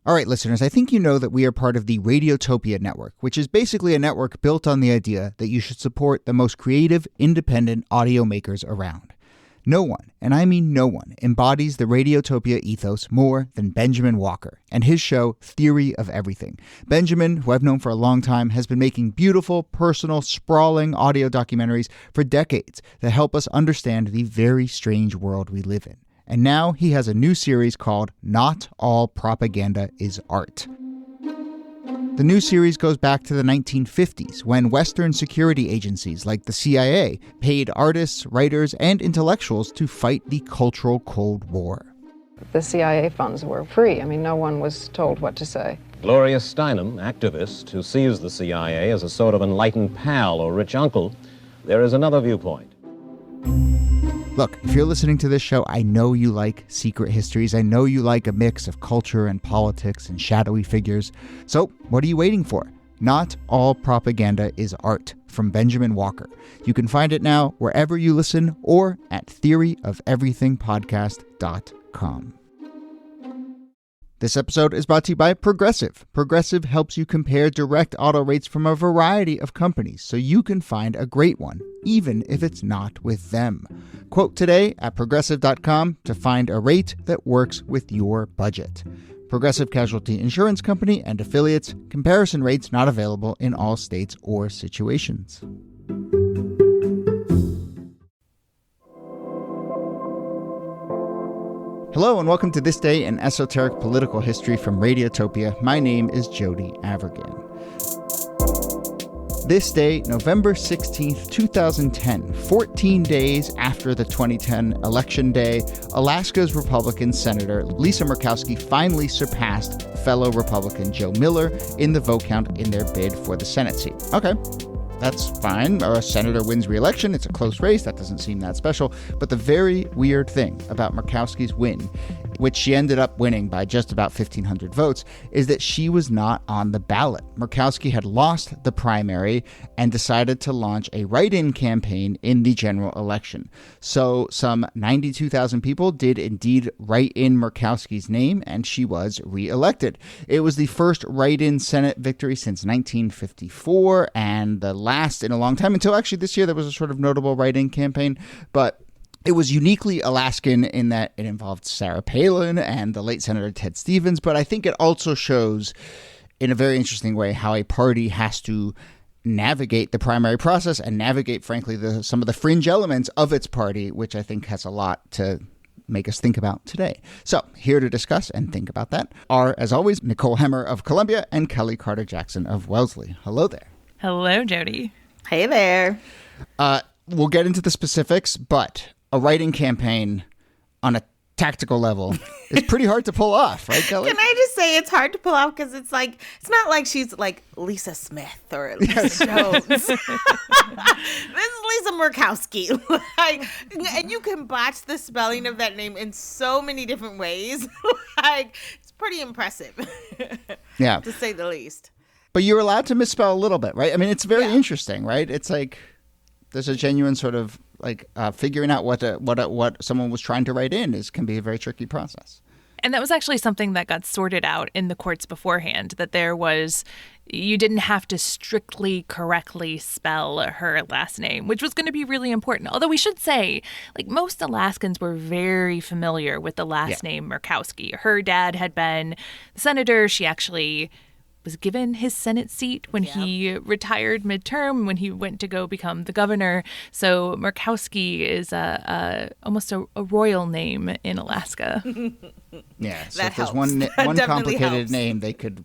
All right, listeners, I think you know that we are part of the Radiotopia network, which is basically a network built on the idea that you should support the most creative, independent audio makers around. No one, and I mean no one, embodies the Radiotopia ethos more than Benjamin Walker and his show Theory of Everything. Benjamin, who I've known for a long time, has been making beautiful, personal, sprawling audio documentaries for decades that help us understand the very strange world we live in. And now he has a new series called Not All Propaganda is Art. The new series goes back to the 1950s when Western security agencies like the CIA paid artists, writers, and intellectuals to fight the cultural Cold War. The CIA funds were free. I mean, no one was told what to say. Gloria Steinem, activist who sees the CIA as a sort of enlightened pal or rich uncle, there is another viewpoint. Look, if you're listening to this show, I know you like secret histories. I know you like a mix of culture and politics and shadowy figures. So what are you waiting for? Not All Propaganda is Art from Benjamin Walker. You can find it now wherever you listen or at theoryofeverythingpodcast.com. This episode is brought to you by Progressive. Progressive helps you compare direct auto rates from a variety of companies so you can find a great one, even if it's not with them. Quote today at Progressive.com to find a rate that works with your budget. Progressive Casualty Insurance Company and affiliates. Comparison rates not available in all states or situations. Hello and welcome to This Day in Esoteric Political History from Radiotopia. My name is Jody Avergan. This day, November 16th, 2010, 14 days after the 2010 election day, Alaska's Republican Senator Lisa Murkowski finally surpassed fellow Republican Joe Miller in the vote count in their bid for the Senate seat. Okay. That's fine. A senator wins re-election. It's a close race. That doesn't seem that special. But the very weird thing about Murkowski's win, which she ended up winning by just about 1,500 votes, is that she was not on the ballot. Murkowski had lost the primary and decided to launch a write-in campaign in the general election. So some 92,000 people did indeed write in Murkowski's name, and she was re-elected. It was the first write-in Senate victory since 1954, and the last in a long time, until actually this year there was a sort of notable write-in campaign, but it was uniquely Alaskan in that it involved Sarah Palin and the late Senator Ted Stevens, but I think it also shows in a very interesting way how a party has to navigate the primary process and navigate, frankly, some of the fringe elements of its party, which I think has a lot to make us think about today. So here to discuss and think about that are, as always, Nicole Hemmer of Columbia and Kellie Carter-Jackson of Wellesley. Hello there. Hello, Jody. Hey there. We'll get into the specifics, but a writing campaign on a tactical level is pretty hard to pull off, right, Kellie? Can I just say it's hard to pull off because it's not like she's like Lisa Smith or Lisa Jones. This is Lisa Murkowski. And you can botch the spelling of that name in so many different ways. It's pretty impressive. Yeah. To say the least. But you're allowed to misspell a little bit, right? I mean, it's very interesting, right? It's like there's a genuine sort of figuring out what someone was trying to write in can be a very tricky process. And that was actually something that got sorted out in the courts beforehand, that you didn't have to strictly correctly spell her last name, which was going to be really important. Although we should say, most Alaskans were very familiar with the last name Murkowski. Her dad had been the senator. She actually was given his Senate seat when he retired midterm, when he went to go become the governor. So Murkowski is almost a royal name in Alaska. Yeah, so if there's one complicated name they could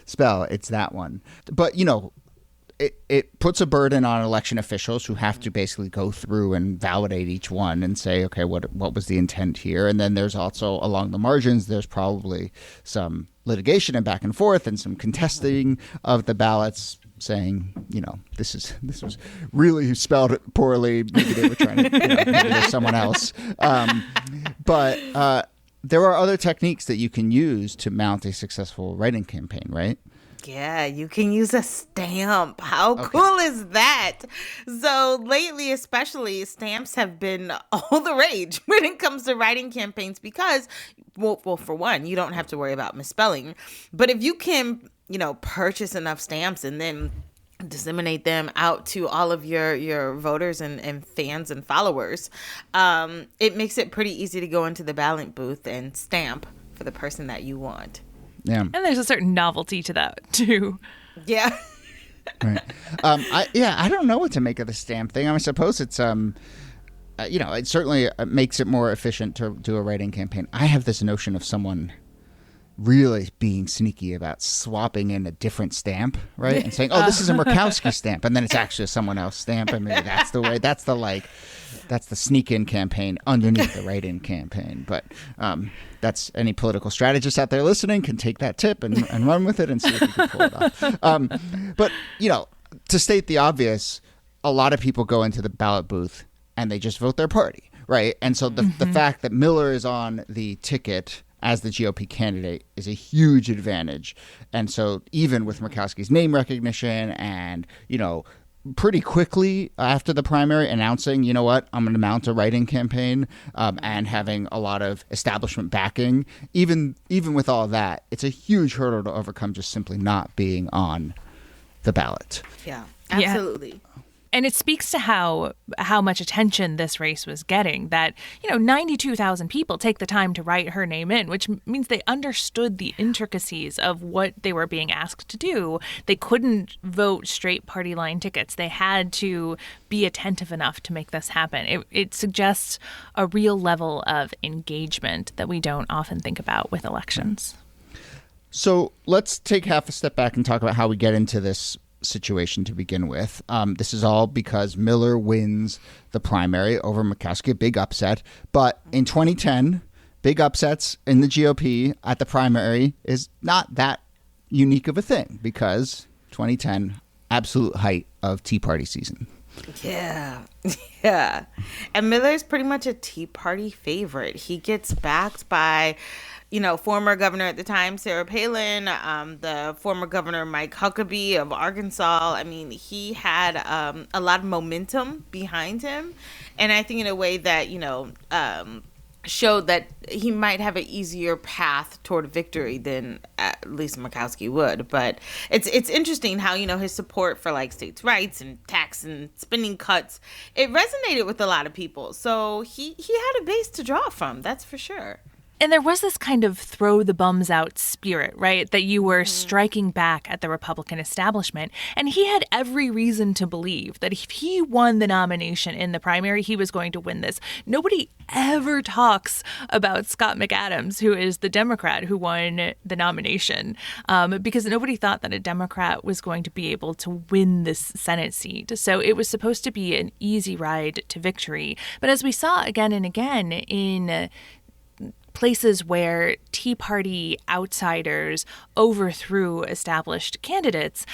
spell, it's that one. But it puts a burden on election officials who have to basically go through and validate each one and say, okay, what was the intent here? And then there's also, along the margins, there's probably some litigation and back and forth and some contesting of the ballots saying, this was really spelled poorly. Maybe they were trying to, maybe there's someone else. But there are other techniques that you can use to mount a successful writing campaign, right? Yeah, you can use a stamp. How cool is that? So lately, especially, stamps have been all the rage when it comes to writing campaigns because, well, for one, you don't have to worry about misspelling. But if you can, purchase enough stamps and then disseminate them out to all of your voters and fans and followers, it makes it pretty easy to go into the ballot booth and stamp for the person that you want. Yeah. And there's a certain novelty to that, too. Yeah. Right. I don't know what to make of the stamp thing. I suppose it's, it certainly makes it more efficient to do a write-in campaign. I have this notion of someone really being sneaky about swapping in a different stamp, right? And saying, oh, this is a Murkowski stamp. And then it's actually someone else's stamp. And maybe that's the way. That's the sneak-in campaign underneath the write-in campaign. But that's any political strategist out there listening can take that tip and run with it and see if you can pull it off. But, to state the obvious, a lot of people go into the ballot booth and they just vote their party, right? And so the fact that Miller is on the ticket as the GOP candidate is a huge advantage. And so even with Murkowski's name recognition and, pretty quickly after the primary announcing, you know what, I'm going to mount a write-in campaign and having a lot of establishment backing, even with all that, it's a huge hurdle to overcome just simply not being on the ballot. Yeah, absolutely. Yeah. And it speaks to how much attention this race was getting, that, 92,000 people take the time to write her name in, which means they understood the intricacies of what they were being asked to do. They couldn't vote straight party line tickets. They had to be attentive enough to make this happen. It suggests a real level of engagement that we don't often think about with elections. So let's take half a step back and talk about how we get into this situation to begin with. This is all because Miller wins the primary over Murkowski, a big upset. But in 2010, big upsets in the GOP at the primary is not that unique of a thing because 2010, absolute height of Tea Party season. Yeah. Yeah. And Miller's pretty much a Tea Party favorite. He gets backed by former governor at the time, Sarah Palin, the former governor, Mike Huckabee of Arkansas. I mean, he had a lot of momentum behind him. And I think in a way that, showed that he might have an easier path toward victory than Lisa Murkowski would. But it's interesting how, his support for states' rights and tax and spending cuts, it resonated with a lot of people. So he had a base to draw from, that's for sure. And there was this kind of throw the bums out spirit, right? That you were striking back at the Republican establishment. And he had every reason to believe that if he won the nomination in the primary, he was going to win this. Nobody ever talks about Scott McAdams, who is the Democrat who won the nomination, because nobody thought that a Democrat was going to be able to win this Senate seat. So it was supposed to be an easy ride to victory. But as we saw again and again in places where Tea Party outsiders overthrew established candidates,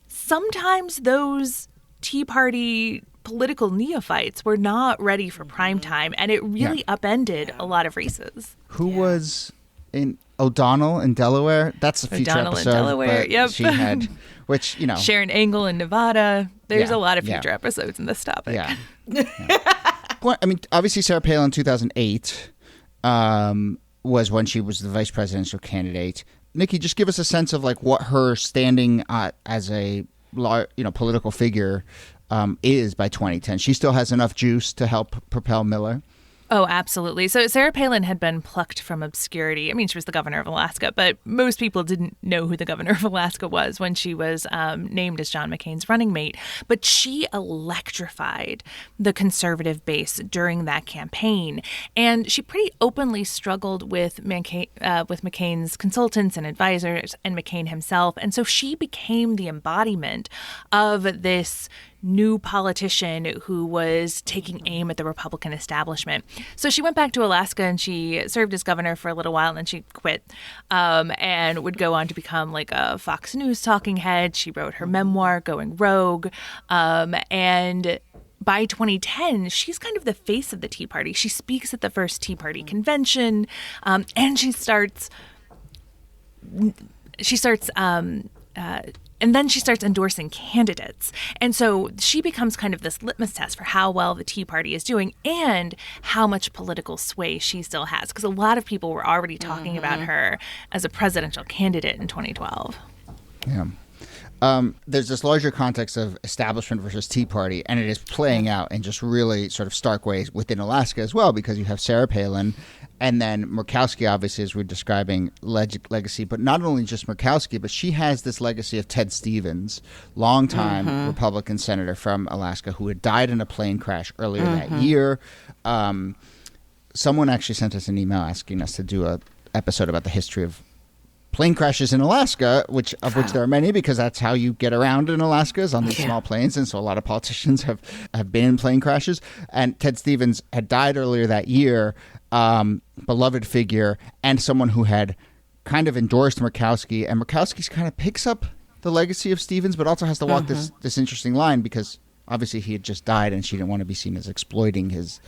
sometimes those Tea Party political neophytes were not ready for prime time, and it really upended a lot of races. Who was in O'Donnell in Delaware? That's a future O'Donnell episode. in Delaware, yep. She had, which, Sharon Engle in Nevada. There's a lot of future episodes in this topic. Yeah. I mean, obviously Sarah Palin in 2008 was when she was the vice presidential candidate. Niki, just give us a sense of what her standing as a political figure is by 2010. She still has enough juice to help propel Miller. Oh, absolutely. So Sarah Palin had been plucked from obscurity. I mean, she was the governor of Alaska, but most people didn't know who the governor of Alaska was when she was named as John McCain's running mate. But she electrified the conservative base during that campaign. And she pretty openly struggled with McCain's consultants and advisors and McCain himself. And so she became the embodiment of this new politician who was taking aim at the Republican establishment. So she went back to Alaska and she served as governor for a little while, and then she quit and would go on to become a Fox News talking head. She wrote her memoir, Going Rogue, and by 2010, she's kind of the face of the Tea Party. She speaks at the first Tea Party convention, and she starts And then she starts endorsing candidates. And so she becomes kind of this litmus test for how well the Tea Party is doing and how much political sway she still has. Because a lot of people were already talking about her as a presidential candidate in 2012. Yeah. There's this larger context of establishment versus Tea Party, and it is playing out in just really sort of stark ways within Alaska as well, because you have Sarah Palin and then Murkowski, obviously, as we're describing legacy, but not only just Murkowski, but she has this legacy of Ted Stevens, longtime Republican senator from Alaska, who had died in a plane crash earlier that year. Someone actually sent us an email asking us to do an episode about the history of plane crashes in Alaska, which there are many, because that's how you get around in Alaska, is on these small planes. And so a lot of politicians have been in plane crashes. And Ted Stevens had died earlier that year, beloved figure, and someone who had kind of endorsed Murkowski. And Murkowski kind of picks up the legacy of Stevens, but also has to walk this interesting line, because obviously he had just died and she didn't want to be seen as exploiting his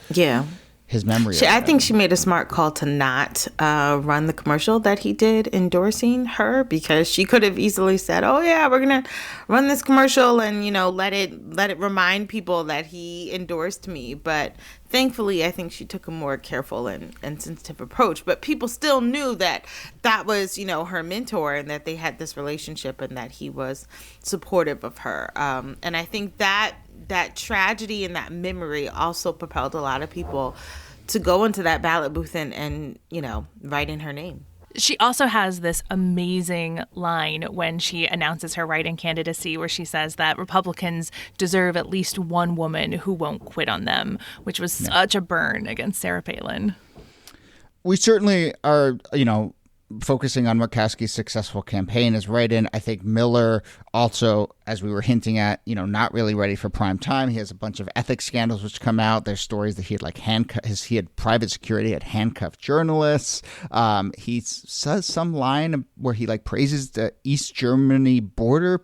memory. I think she made a smart call to not run the commercial that he did endorsing her, because she could have easily said, "Oh yeah, we're gonna run this commercial and let it remind people that he endorsed me." But thankfully, I think she took a more careful and sensitive approach. But people still knew that was her mentor, and that they had this relationship, and that he was supportive of her. And I think that tragedy and that memory also propelled a lot of people to go into that ballot booth and write in her name. She also has this amazing line when she announces her write-in candidacy, where she says that Republicans deserve at least one woman who won't quit on them, which was such a burn against Sarah Palin. We certainly are, focusing on Murkowski's successful campaign as write-in. I think Miller also, as we were hinting at, not really ready for prime time. He has a bunch of ethics scandals which come out. There's stories that he had he had private security, had handcuffed journalists. He says some line where he praises the East Germany border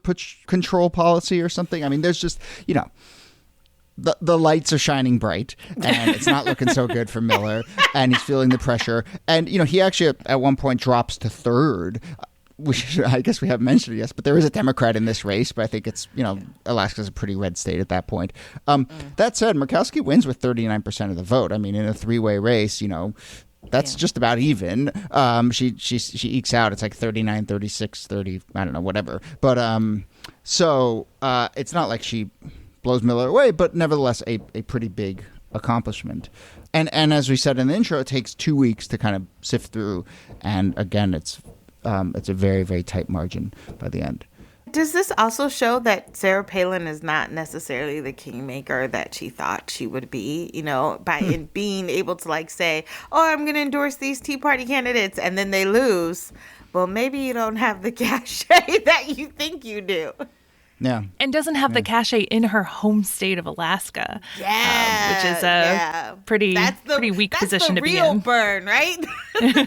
control policy or something. I mean, there's just, The lights are shining bright, and it's not looking so good for Miller, and he's feeling the pressure. And, he actually at one point drops to third. I guess we haven't mentioned it yet, but there is a Democrat in this race, but I think it's, Alaska's a pretty red state at that point. That said, Murkowski wins with 39% of the vote. I mean, in a three-way race, that's just about even. She ekes out. It's 39, 36, 30, I don't know, whatever. But so it's not like she blows Miller away, but nevertheless a pretty big accomplishment. And as we said in the intro, it takes 2 weeks to kind of sift through, and again, it's a very, very tight margin by the end. Does this also show that Sarah Palin is not necessarily the kingmaker that she thought she would be, by being able to say, "Oh, I'm going to endorse these Tea Party candidates," and then they lose? Well, maybe you don't have the cachet that you think you do. Yeah. And doesn't have the cachet in her home state of Alaska. Yeah. Which is a pretty weak position to be in. That's the real burn, right?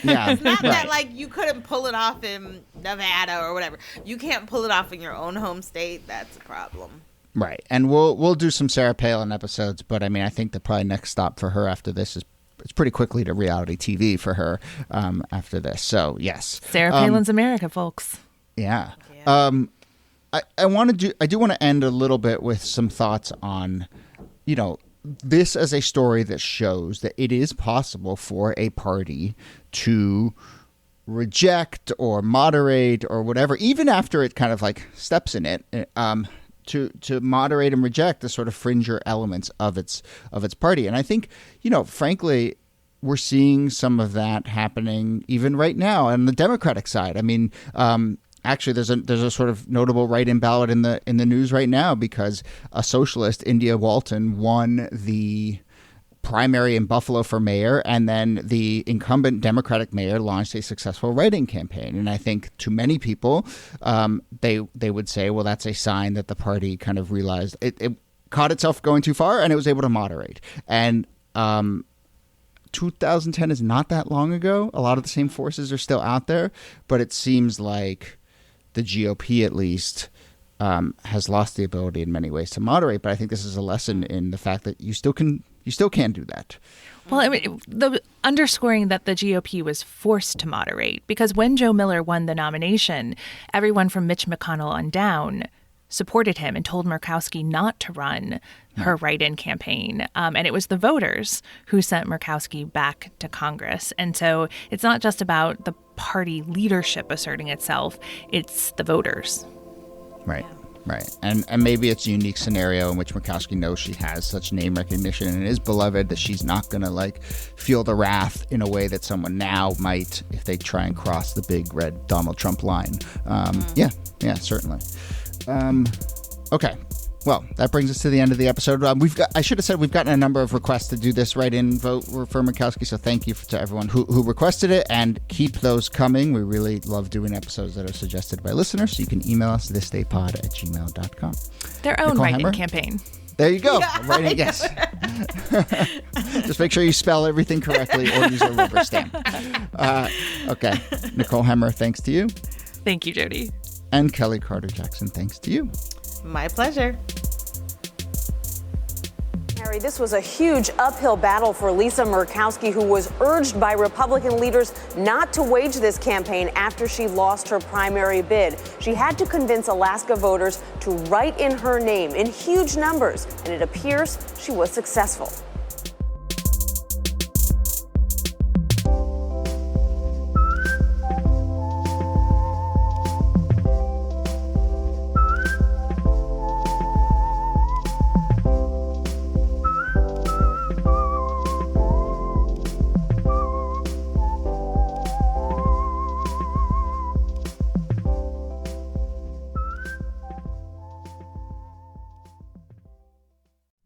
Yeah. It's not that you couldn't pull it off in Nevada or whatever. You can't pull it off in your own home state. That's a problem. Right. And we'll do some Sarah Palin episodes, but I mean, I think the probably next stop for her after this is it's pretty quickly to reality TV for her after this. So, yes. Sarah Palin's America, folks. Yeah. I do want to end a little bit with some thoughts on, this as a story that shows that it is possible for a party to reject or moderate or whatever, even after it kind of steps in it, to moderate and reject the sort of fringer elements of its party. And I think, frankly, we're seeing some of that happening even right now on the Democratic side. I mean, actually, there's a sort of notable write-in ballot in the news right now because a socialist, India Walton, won the primary in Buffalo for mayor, and then the incumbent Democratic mayor launched a successful write-in campaign. And I think to many people, they would say, well, that's a sign that the party kind of realized it caught itself going too far, and it was able to moderate. And 2010 is not that long ago. A lot of the same forces are still out there, but it seems like the GOP, at least, has lost the ability in many ways to moderate. But I think this is a lesson in the fact that you still can do that. Well, I mean, the underscoring that the GOP was forced to moderate, because when Joe Miller won the nomination, everyone from Mitch McConnell on down supported him and told Murkowski not to run her write-in campaign. And it was the voters who sent Murkowski back to Congress. And so it's not just about the party leadership asserting itself, it's the voters. Right. Right. And maybe it's a unique scenario in which Murkowski knows she has such name recognition and is beloved that she's not going to feel the wrath in a way that someone now might if they try and cross the big red Donald Trump line. Yeah, certainly. Okay. Well, that brings us to the end of the episode. I should have said we've gotten a number of requests to do this write-in vote for Murkowski, so thank you to everyone who requested it, and keep those coming. We really love doing episodes that are suggested by listeners, so you can email us thisdaypod@gmail.com. Their own write-in campaign. There you go. Yeah, Writing, yes. Just make sure you spell everything correctly or use a rubber stamp. Okay. Nicole Hemmer, thanks to you. Thank you, Jody. And Kellie Carter-Jackson, thanks to you. My pleasure. Harry, this was a huge uphill battle for Lisa Murkowski, who was urged by Republican leaders not to wage this campaign after she lost her primary bid. She had to convince Alaska voters to write in her name in huge numbers, and it appears she was successful.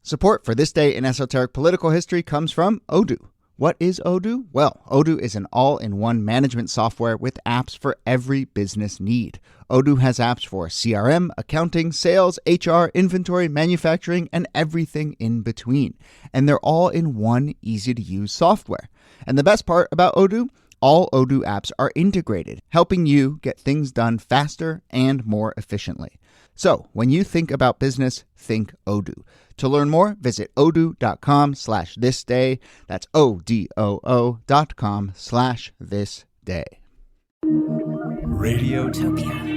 Support for This Day in Esoteric Political History comes from Odoo. What is Odoo? Well, Odoo is an all-in-one management software with apps for every business need. Odoo has apps for CRM, accounting, sales, HR, inventory, manufacturing, and everything in between. And they're all in one easy-to-use software. And the best part about Odoo? All Odoo apps are integrated, helping you get things done faster and more efficiently. So, when you think about business, think Odoo. To learn more, visit odoo.com/thisday. That's odoo.com/thisday. Radiotopia.